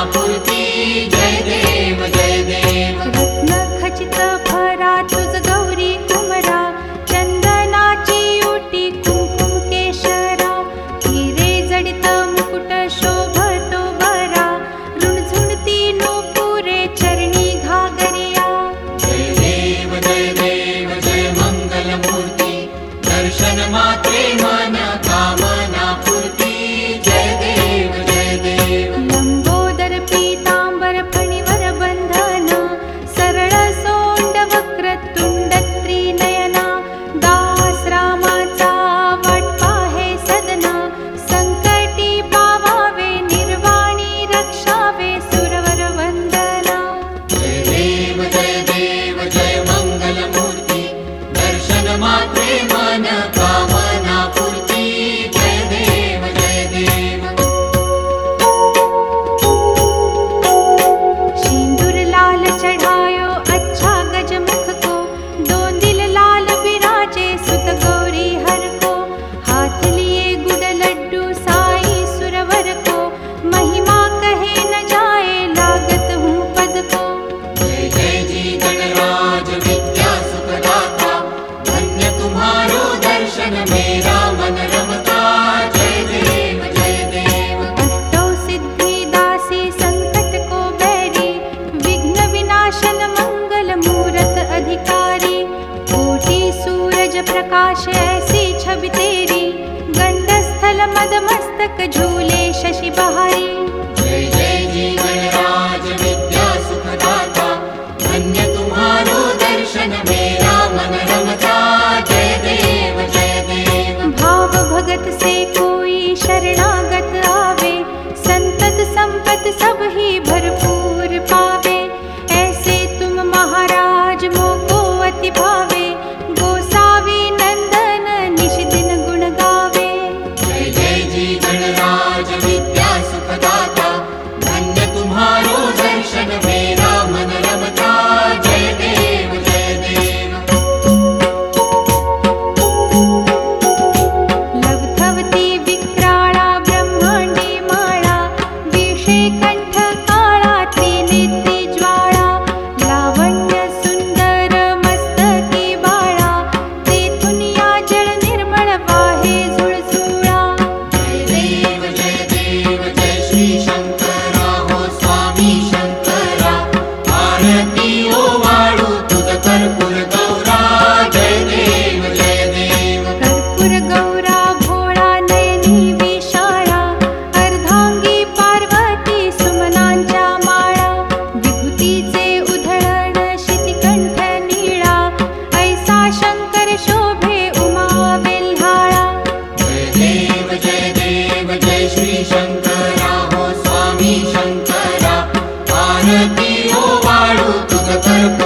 कामनापूर्ती जय देव जय देव। रत्न खचित भरा तुझ गौरी कुमरा, चंदनाची ओटी कुंकुम केशरा, हिरे जडित मुकुट शोभतो बरा, रुणझुणती नूपुरे चरणी घागरिया। जय देव जय देव जय मंगलमूर्ती, दर्शन मात्रे मन कामनापूर्ती जय देव जय देव। लंबोदर पीतांबर फणिवर बंधन, सरळ सोंड वक्र तुंड त्रिनयना, दास रामाचा वाट पाहे सदना, संकटी पावावे निर्वाणी रक्षावे सुरवर वंदना। जय देव जय मंगलमूर्ती, दर्शन मात्रे मन कामनापूर्ती जय देव जय देव। सिंदूर लाल चढ़ायो अच्छा गजमुख को, दोन दिल लाल बिराजे सुत गौरी हर को, हाथ लिए गुड़ लड्डू साई सुरवर को, महिमा कहे न जाए लागत हूँ पद को। जय जय जी गणराज विद्या सुखदाता, धन्य तुम्हारो दर्शन मेरा मन रमता जय देव जय देव। अष्टौ सिद्धि दासी संकट को बैरी, विघ्न विनाशन मंगल मूरत अधिकारी, कोटि सूरज प्रकाश ऐसी छवि तेरी, गंड स्थल मद मस्तक झूले शशि बहारी। जय जय जी गणराज विद्या सुखदाता, धन्य तुम्हारो दर्शन मेरा मन रमता जय देव जय देव। भाव भगत से कोई शरणागत आवे, संतत संपत सब ही भरपूर पावे, ऐसे तुम महाराज मोको अति भावे, गोसावी नंदन निश दिन गुण गावे। जय जय जी गणराज विद्या सुखदाता, धन्य तुम्हारो दर्शन मेरा मन रमता जय देव जय देव। लवथवती विक्राळा ब्रह्मांडी माळा, विषे कंठ काळा त्रिनेत्री ज्वाळा, लावण्य सुंदर मस्तकी बाळा, तेथून या जळ निर्मळ वाहे झुळझुळा। जय देव जय श्री शंकरा हो स्वामी शंकरा, आरती ओवाळू तुझ कर्पूर गौरा जय देव जय देव। कर्पूर गौरा भोळा नयनी विशाळा, अर्धांगी पार्वती सुमनांच्या माळा, विभूतीचे उधळण शितिकंठ नीळा, ऐसा शंकर शोभे उमा वेल्हाळा। जय देव जय श्री शंकरा हो स्वामी शंकरा, आरती ओवाळू तुझ कर्पूर